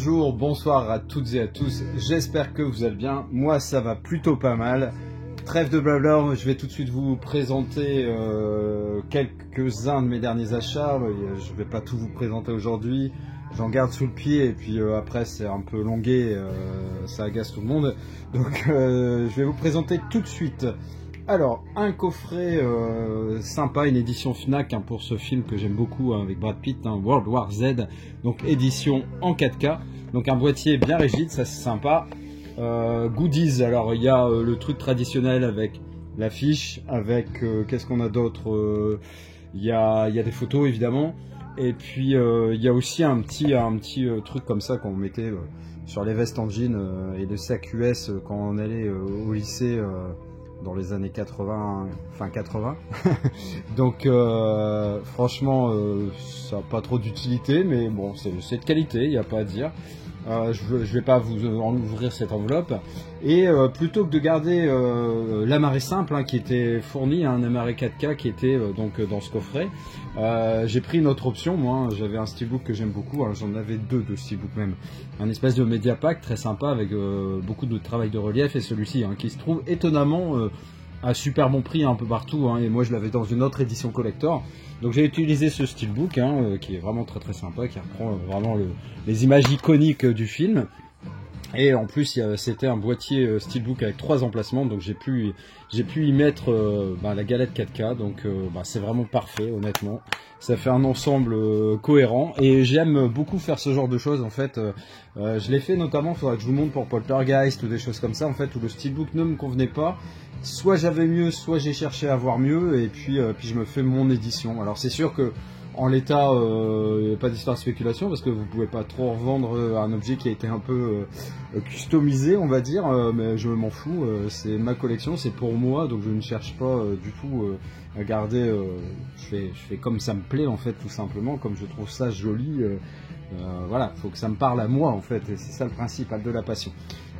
Bonjour, bonsoir à toutes et à tous, j'espère que vous allez bien, moi ça va plutôt pas mal. Trêve de blabla, je vais tout de suite vous présenter quelques-uns de mes derniers achats. Je vais pas tout vous présenter aujourd'hui, j'en garde sous le pied et puis après c'est un peu longué, ça agace tout le monde. Donc je vais vous présenter tout de suite. Alors, un coffret sympa, une édition Fnac pour ce film que j'aime beaucoup avec Brad Pitt, World War Z, donc édition en 4K, donc un boîtier bien rigide, ça c'est sympa. Goodies, alors il y a le truc traditionnel avec l'affiche, avec qu'est-ce qu'on a d'autre, il y a des photos évidemment, et puis il y a aussi un petit truc comme ça qu'on mettait sur les vestes en jean et le sac US quand on allait au lycée. Dans les années 80, fin 80. Donc franchement, ça n'a pas trop d'utilité, mais bon, c'est de qualité, il n'y a pas à dire. Je vais pas vous en ouvrir cette enveloppe. Et plutôt que de garder l'amarré simple qui était fourni, un amarré 4K qui était donc dans ce coffret, j'ai pris une autre option. Moi, j'avais un steelbook que j'aime beaucoup, j'en avais deux de steelbook même. Un espèce de Mediapack très sympa avec beaucoup de travail de relief, et celui-ci qui se trouve étonnamment à super bon prix un peu partout, et moi je l'avais dans une autre édition collector. Donc j'ai utilisé ce steelbook qui est vraiment très sympa, qui reprend vraiment les images iconiques du film. Et en plus c'était un boîtier steelbook avec 3 emplacements, donc j'ai pu y mettre la galette 4K, donc c'est vraiment parfait honnêtement. Ça fait un ensemble cohérent et j'aime beaucoup faire ce genre de choses en fait. Je l'ai fait notamment, il faudra que je vous montre pour Poltergeist ou des choses comme ça en fait, où le steelbook ne me convenait pas. Soit j'avais mieux, soit j'ai cherché à avoir mieux, et puis je me fais mon édition. Alors c'est sûr que en l'état, il n'y a pas d'histoire de spéculation parce que vous pouvez pas trop revendre un objet qui a été un peu customisé, on va dire, mais je m'en fous, c'est ma collection, c'est pour moi, donc je ne cherche pas du tout à garder, je fais comme ça me plaît en fait, tout simplement, comme je trouve ça joli, voilà, faut que ça me parle à moi en fait, et c'est ça le principal de la passion.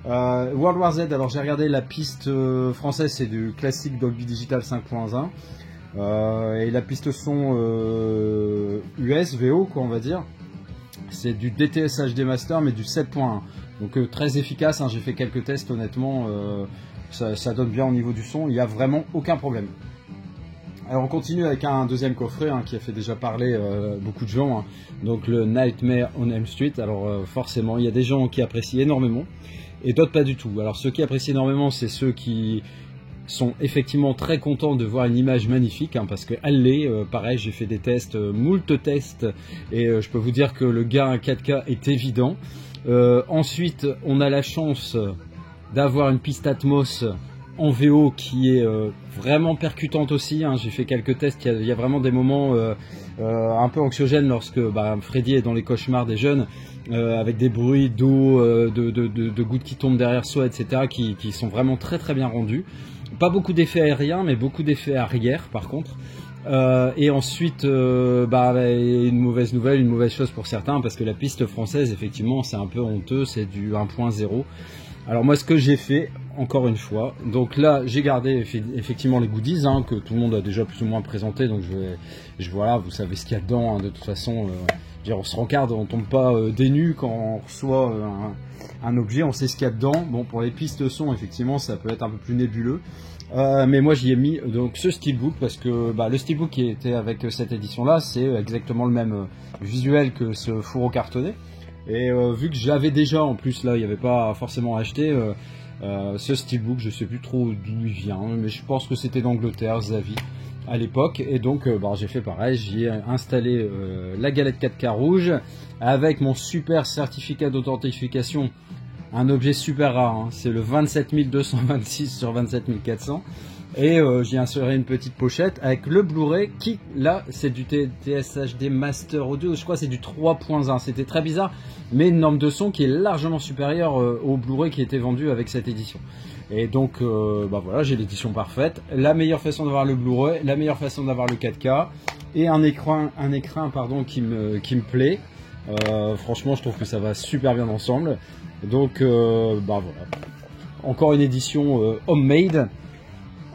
World War Z, alors j'ai regardé la piste française, c'est du classique Dolby Digital 5.1. Et la piste son US, VO quoi on va dire, c'est du DTS HD Master mais du 7.1, donc très efficace, j'ai fait quelques tests honnêtement, ça donne bien au niveau du son, il n'y a vraiment aucun problème. Alors on continue avec un deuxième coffret qui a fait déjà parler beaucoup de gens, donc le Nightmare on Elm Street. Alors forcément il y a des gens qui apprécient énormément et d'autres pas du tout. Alors ceux qui apprécient énormément, c'est ceux qui sont effectivement très contents de voir une image magnifique, parce qu'elle l'est, pareil j'ai fait des tests, moult tests, et je peux vous dire que le gain 4K est évident. Ensuite on a la chance d'avoir une piste Atmos en VO qui est vraiment percutante aussi, j'ai fait quelques tests, il y a vraiment des moments un peu anxiogènes lorsque Freddy est dans les cauchemars des jeunes, avec des bruits d'eau, de gouttes qui tombent derrière soi, etc., qui sont vraiment très bien rendus. Pas beaucoup d'effets aériens, mais beaucoup d'effets arrière par contre. Et ensuite, une mauvaise nouvelle, une mauvaise chose pour certains, parce que la piste française, effectivement, c'est un peu honteux, c'est du 1.0. Alors moi, ce que j'ai fait, encore une fois, donc là, j'ai gardé effectivement les goodies que tout le monde a déjà plus ou moins présenté, donc voilà, vous savez ce qu'il y a dedans, de toute façon. On se rencarde, on tombe pas des nues quand on reçoit un objet, on sait ce qu'il y a dedans. Bon, pour les pistes son, effectivement, ça peut être un peu plus nébuleux. Mais moi, j'y ai mis donc ce steelbook parce que le steelbook qui était avec cette édition-là, c'est exactement le même visuel que ce fourreau cartonné. Et vu que j'avais déjà, en plus, là, il n'y avait pas forcément acheté ce steelbook, je sais plus trop d'où il vient, mais je pense que c'était d'Angleterre, Xavi, à l'époque, et donc j'ai fait pareil, j'y ai installé la galette 4K rouge avec mon super certificat d'authentification, un objet super rare, c'est le 27226 sur 27400, et j'y ai inséré une petite pochette avec le Blu-ray qui, là, c'est du TTS HD Master Audio, je crois que c'est du 3.1, c'était très bizarre, mais une norme de son qui est largement supérieure au Blu-ray qui était vendu avec cette édition. Et donc voilà, j'ai l'édition parfaite, la meilleure façon d'avoir le Blu-ray, la meilleure façon d'avoir le 4K, et un écran qui me plaît. Franchement, je trouve que ça va super bien ensemble. Donc voilà, encore une édition homemade.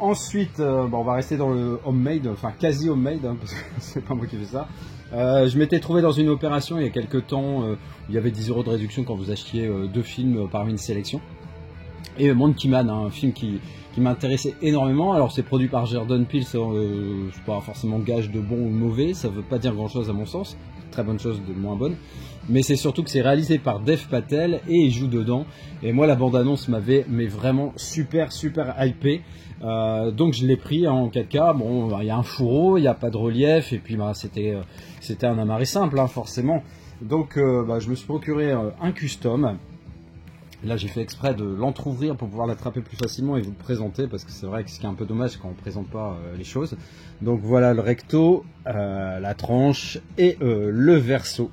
Ensuite, on va rester dans le homemade, enfin quasi homemade, parce que c'est pas moi qui fais ça. Je m'étais trouvé dans une opération il y a quelques temps, il y avait 10 € de réduction quand vous achetiez 2 films parmi une sélection. Et Monkey Man, un film qui m'intéressait énormément. Alors c'est produit par Jordan Peele, c'est pas forcément gage de bon ou mauvais, ça veut pas dire grand chose à mon sens, très bonne chose de moins bonne. Mais c'est surtout que c'est réalisé par Dev Patel et il joue dedans. Et moi la bande-annonce m'avait vraiment super hypé. Donc je l'ai pris en 4K. Bon, il y a un fourreau, il n'y a pas de relief, et puis c'était un amarré simple, hein, forcément. Donc je me suis procuré un custom. Là j'ai fait exprès de l'entrouvrir pour pouvoir l'attraper plus facilement et vous le présenter, parce que c'est vrai que ce qui est un peu dommage quand on ne présente pas les choses. Donc voilà le recto, la tranche et le verso.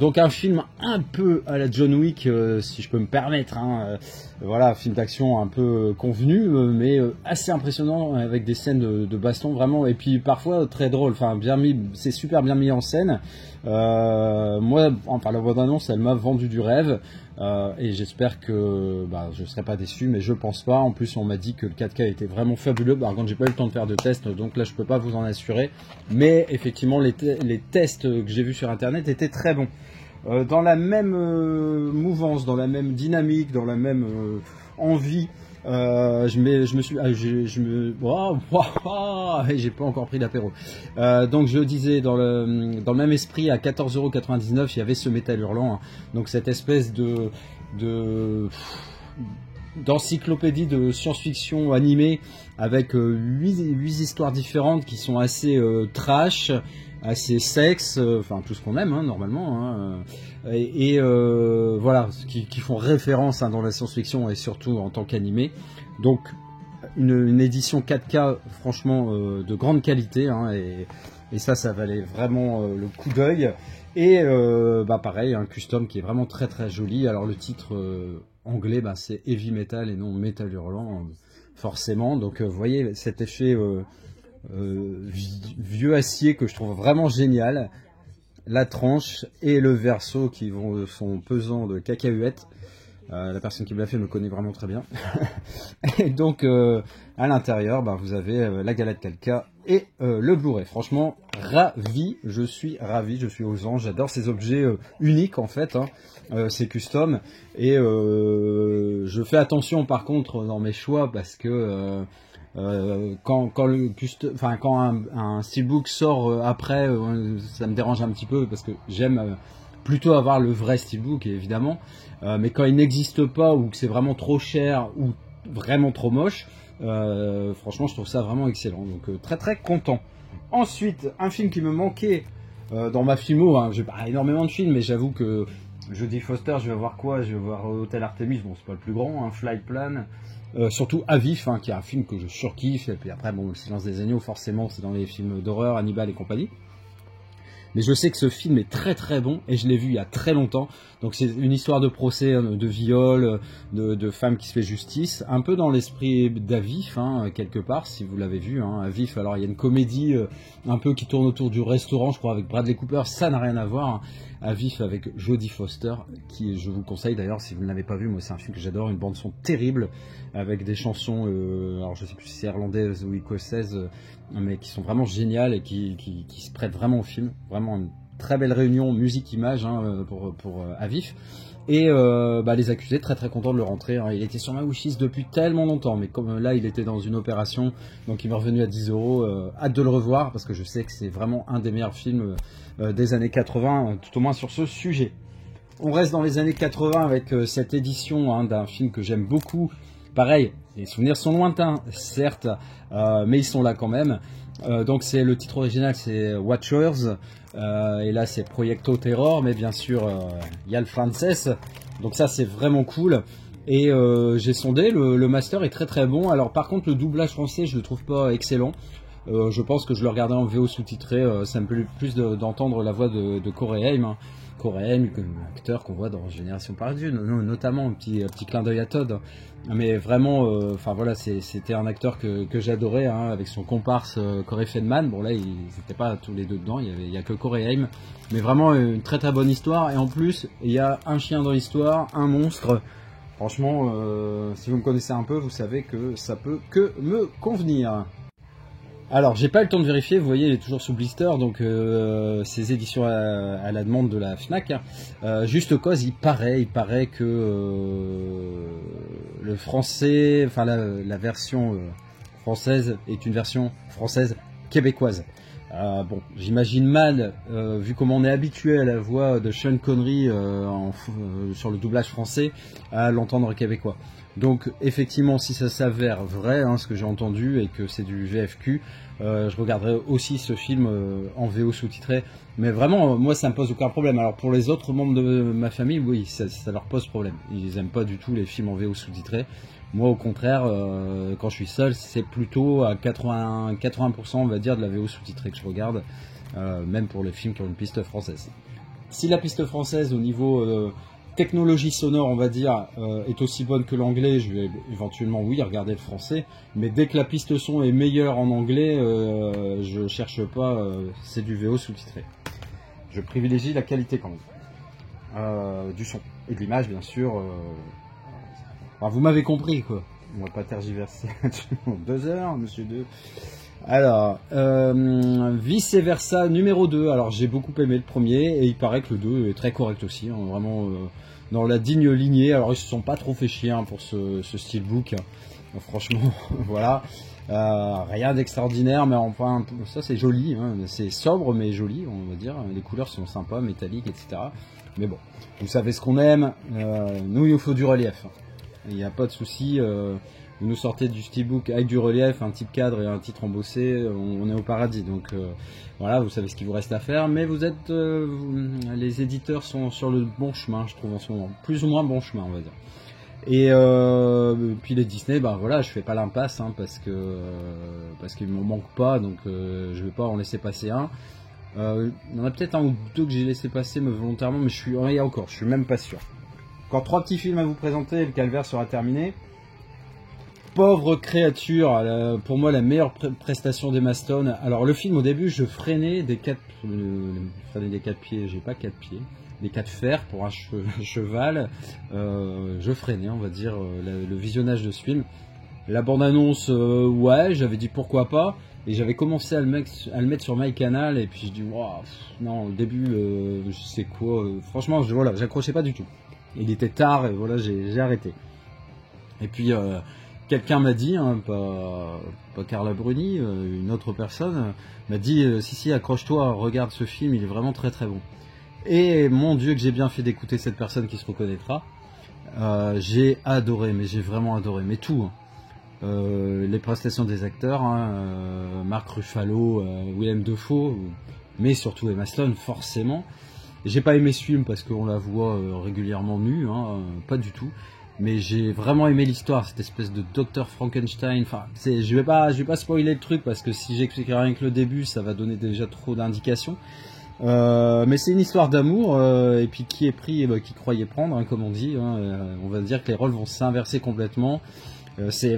Donc un film un peu à la John Wick, si je peux me permettre, hein. Voilà, film d'action un peu convenu, mais assez impressionnant, avec des scènes de baston vraiment, et puis parfois très drôle, enfin bien mis, c'est super bien mis en scène. Moi, enfin la bande-annonce, elle m'a vendu du rêve, et j'espère que je ne serai pas déçu, mais je pense pas. En plus, on m'a dit que le 4K était vraiment fabuleux. Par contre, j'ai pas eu le temps de faire de tests, donc là je peux pas vous en assurer, mais effectivement les tests que j'ai vus sur internet étaient très bons. Dans la même mouvance, dans la même dynamique, dans la même envie, j'ai pas encore pris d'apéro. Donc je disais, dans le même esprit, à 14,99 € il y avait ce Métal Hurlant, hein. Donc cette espèce d'encyclopédie de science-fiction animée avec 8 histoires différentes qui sont assez trash, assez sexe, enfin tout ce qu'on aime, hein, normalement, hein, et voilà, qui font référence, hein, dans la science-fiction et surtout en tant qu'animé. Donc une édition 4K franchement de grande qualité, hein, et ça valait vraiment le coup d'œil. Et pareil, un custom qui est vraiment très joli. Alors le titre anglais, c'est Heavy Metal et non Métal Hurlant, forcément. Donc vous voyez cet effet vieux acier que je trouve vraiment génial. La tranche et le verso qui sont pesants de cacahuètes. La personne qui me l'a fait me connaît vraiment très bien. Et donc à l'intérieur, vous avez la galette 4K et le Blu-ray. Franchement, je suis ravi, je suis aux anges. J'adore ces objets uniques en fait, hein. C'est custom, et je fais attention par contre dans mes choix, parce que quand un steelbook sort après, ça me dérange un petit peu, parce que j'aime plutôt avoir le vrai steelbook évidemment, mais quand il n'existe pas, ou que c'est vraiment trop cher ou vraiment trop moche, franchement je trouve ça vraiment excellent, donc très content. Ensuite, un film qui me manquait dans ma filmo, hein, j'ai pas énormément de films, mais j'avoue que Jodie Foster, je vais voir quoi? Je vais voir Hôtel Artemis, bon c'est pas le plus grand, hein, Flight Plan, surtout À Vif, hein, qui est un film que je surkiffe, et puis après bon, Le Silence des Agneaux, forcément c'est dans les films d'horreur, Hannibal et compagnie. Mais je sais que ce film est très bon, et je l'ai vu il y a très longtemps. Donc c'est une histoire de procès, de viol, de femme qui se fait justice, un peu dans l'esprit d'À Vif, hein, quelque part, si vous l'avez vu, hein, À Vif. Alors il y a une comédie un peu qui tourne autour du restaurant, je crois, avec Bradley Cooper, ça n'a rien à voir, hein. À Vif avec Jodie Foster, qui je vous conseille d'ailleurs si vous ne l'avez pas vu. Moi c'est un film que j'adore, une bande son terrible, avec des chansons, alors je sais plus si c'est irlandaise ou écossaise, mais qui sont vraiment géniales et qui se prêtent vraiment au film. Vraiment une très belle réunion musique-image, hein, pour À Vif. Et Les Accusés, très contents de le rentrer, hein. Il était sur ma wishlist depuis tellement longtemps, mais comme là il était dans une opération, donc il m'est revenu à 10 €. Hâte de le revoir, parce que je sais que c'est vraiment un des meilleurs films des années 80, tout au moins sur ce sujet. On reste dans les années 80 avec cette édition, hein, d'un film que j'aime beaucoup. Pareil, les souvenirs sont lointains, certes, mais ils sont là quand même. Donc c'est le titre original, c'est Watchers, et là c'est Proyecto Terror, mais bien sûr il y a le français, donc ça c'est vraiment cool. Et j'ai sondé, le master est très bon. Alors par contre le doublage français je le trouve pas excellent. Je pense que je le regardais en VO sous-titré, ça me plaît plus d'entendre la voix de Corey Haim, hein. Corey Haim, acteur qu'on voit dans Génération Perdue, notamment un petit clin d'œil à Todd. Mais vraiment, enfin voilà, c'était un acteur que j'adorais, hein, avec son comparse Corey Feldman. Bon là, ils n'étaient pas tous les deux dedans, il y a que Corey Haim. Mais vraiment une très bonne histoire. Et en plus, il y a un chien dans l'histoire, un monstre. Franchement, si vous me connaissez un peu, vous savez que ça peut que me convenir. Alors, j'ai pas eu le temps de vérifier, vous voyez, il est toujours sous blister, donc ces éditions à la demande de la FNAC. Juste cause, il paraît que le français, enfin la version française est une version française québécoise. Bon, j'imagine mal, vu comment on est habitué à la voix de Sean Connery sur le doublage français, à l'entendre québécois. Donc effectivement, si ça s'avère vrai, hein, ce que j'ai entendu, et que c'est du VFQ, je regarderai aussi ce film en VO sous-titré. Mais vraiment, moi ça me pose aucun problème. Alors pour les autres membres de ma famille, oui, ça leur pose problème. Ils aiment pas du tout les films en VO sous-titré. Moi au contraire, quand je suis seul, c'est plutôt à 80% on va dire de la VO sous-titrée que je regarde, même pour les films qui ont une piste française. Si la piste française au niveau technologie sonore, on va dire, est aussi bonne que l'anglais, je vais éventuellement, oui, regarder le français. Mais dès que la piste son est meilleure en anglais, je cherche pas, c'est du VO sous-titré. Je privilégie la qualité quand même. Du son et de l'image, bien sûr. Enfin, vous m'avez compris, quoi. On va pas tergiverser. 2 heures, monsieur 2. Alors, vice versa numéro 2. Alors, j'ai beaucoup aimé le premier et il paraît que le 2 est très correct aussi. Hein, vraiment dans la digne lignée. Alors, ils se sont pas trop fait chier hein, pour ce steelbook. Franchement, voilà. Rien d'extraordinaire, mais enfin, ça c'est joli. Hein, c'est sobre, mais joli, on va dire. Les couleurs sont sympas, métalliques, etc. Mais bon, vous savez ce qu'on aime. Nous, il nous faut du relief. Il n'y a pas de souci. Vous nous sortez du steelbook avec du relief, un type cadre et un titre embossé, on est au paradis. Donc voilà, vous savez ce qu'il vous reste à faire. Mais vous êtes, les éditeurs sont sur le bon chemin, je trouve en ce moment, plus ou moins bon chemin, on va dire. Et puis les Disney, ben voilà, je fais pas l'impasse hein, parce qu'il m'en manque pas, donc je vais pas en laisser passer un. Il y en a peut-être un ou deux que j'ai laissé passer mais volontairement, mais je suis même pas sûr. Encore 3 petits films à vous présenter et le calvaire sera terminé. Pauvre créature, pour moi la meilleure prestation d'Emma Stone. Alors le film au début je freinais des 4 pieds, j'ai pas 4 pieds, des 4 fers pour un cheval. Je freinais on va dire le visionnage de ce film. La bande-annonce, ouais, j'avais dit pourquoi pas. Et j'avais commencé à le mettre sur MyCanal et puis je dis wow, non, au début je sais quoi, franchement voilà, j'accrochais pas du tout. Il était tard et voilà, j'ai arrêté. Et puis quelqu'un m'a dit, hein, pas Carla Bruni, une autre personne m'a dit si accroche-toi, regarde ce film, il est vraiment très très bon. Et mon Dieu que j'ai bien fait d'écouter cette personne qui se reconnaîtra. J'ai adoré, mais j'ai vraiment adoré, mais tout. Hein. Les prestations des acteurs, hein, Mark Ruffalo, Willem Dafoe, mais surtout Emma Stone, forcément. J'ai pas aimé ce film parce qu'on la voit régulièrement nue, hein, pas du tout. Mais j'ai vraiment aimé l'histoire, cette espèce de Dr Frankenstein. Enfin, je vais pas spoiler le truc parce que si j'explique rien que le début, ça va donner déjà trop d'indications. Mais c'est une histoire d'amour et puis qui est pris, qui croyait prendre, hein, comme on dit. Hein, on va dire que les rôles vont s'inverser complètement.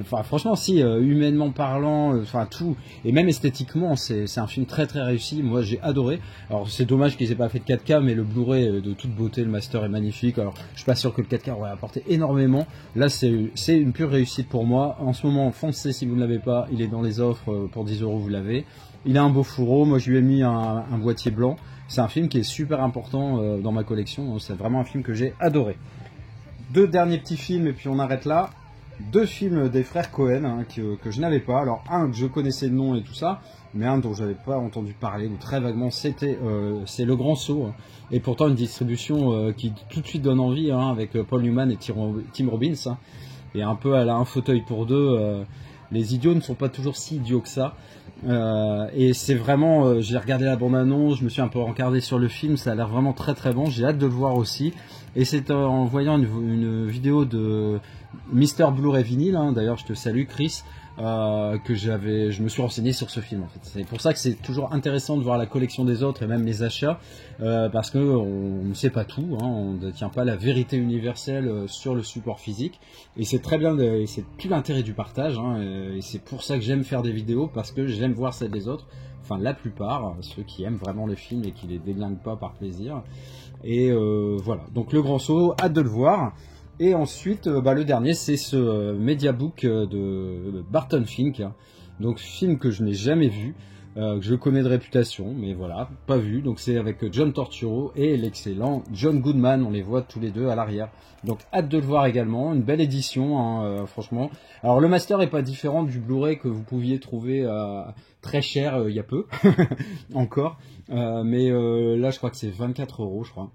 Franchement, si humainement parlant, tout, et même esthétiquement, c'est un film très très réussi. Moi, j'ai adoré. Alors, c'est dommage qu'ils aient pas fait de 4K, mais le Blu-ray de toute beauté, le master est magnifique. Alors, je suis pas sûr que le 4K aurait apporté énormément. Là, c'est une pure réussite pour moi. En ce moment, foncez si vous ne l'avez pas. Il est dans les offres pour 10 €, vous l'avez. Il a un beau fourreau. Moi, je lui ai mis un boîtier blanc. C'est un film qui est super important dans ma collection. C'est vraiment un film que j'ai adoré. 2 derniers petits films et puis on arrête là. 2 films des frères Cohen hein, que je n'avais pas. Alors un que je connaissais le nom et tout ça, mais un dont je n'avais pas entendu parler ou très vaguement, c'est Le Grand Saut. Hein. Et pourtant une distribution qui tout de suite donne envie hein, avec Paul Newman et Tim Robbins. Hein. Et un peu à la Un fauteuil pour deux. Les idiots ne sont pas toujours si idiots que ça. Et c'est vraiment, j'ai regardé la bande-annonce, je me suis un peu rencardé sur le film, ça a l'air vraiment très très bon, j'ai hâte de le voir aussi. Et c'est en voyant une vidéo de Mister Blu-ray Vinyl, hein, d'ailleurs je te salue Chris, que je me suis renseigné sur ce film en fait. C'est pour ça que c'est toujours intéressant de voir la collection des autres et même les achats, parce que on ne sait pas tout, hein, on ne détient pas la vérité universelle sur le support physique, et c'est très bien, c'est tout l'intérêt du partage, hein, et c'est pour ça que j'aime faire des vidéos, parce que j'aime voir celles des autres, enfin la plupart, ceux qui aiment vraiment les films et qui les déglinguent pas par plaisir, et voilà, donc Le Grand Saut, hâte de le voir. Et ensuite, le dernier, c'est ce Mediabook de Barton Fink, Donc film que je n'ai jamais vu, que je connais de réputation, mais voilà, pas vu. Donc c'est avec John Turturro et l'excellent John Goodman, on les voit tous les deux à l'arrière. Donc hâte de le voir également, une belle édition, hein, franchement. Alors le master est pas différent du Blu-ray que vous pouviez trouver très cher il y a peu, encore. Mais là je crois que c'est 24 €, je crois.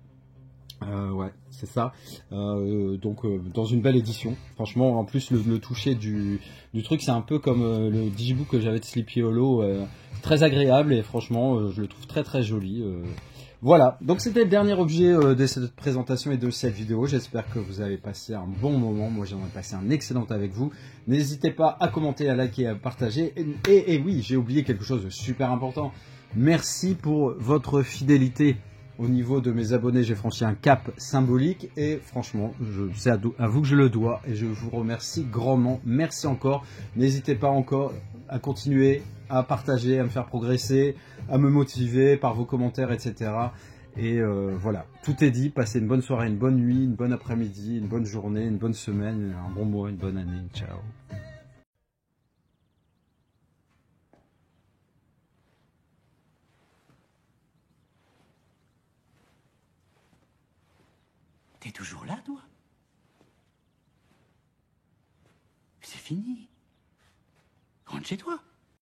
Ouais, c'est ça. Donc dans une belle édition. Franchement, en plus le toucher du truc, c'est un peu comme le digibook que j'avais de Sleepy Hollow, très agréable et franchement, je le trouve très très joli. Voilà, donc c'était le dernier objet de cette présentation et de cette vidéo. J'espère que vous avez passé un bon moment. Moi, j'en ai passé un excellent avec vous. N'hésitez pas à commenter, à liker, à partager. Et oui, j'ai oublié quelque chose de super important. Merci pour votre fidélité. Au niveau de mes abonnés, j'ai franchi un cap symbolique et franchement, c'est à vous que je le dois et je vous remercie grandement. Merci encore. N'hésitez pas encore à continuer à partager, à me faire progresser, à me motiver par vos commentaires, etc. Et voilà, tout est dit. Passez une bonne soirée, une bonne nuit, une bonne après-midi, une bonne journée, une bonne semaine, un bon mois, une bonne année. Ciao. T'es toujours là, toi? C'est fini. Rentre chez toi.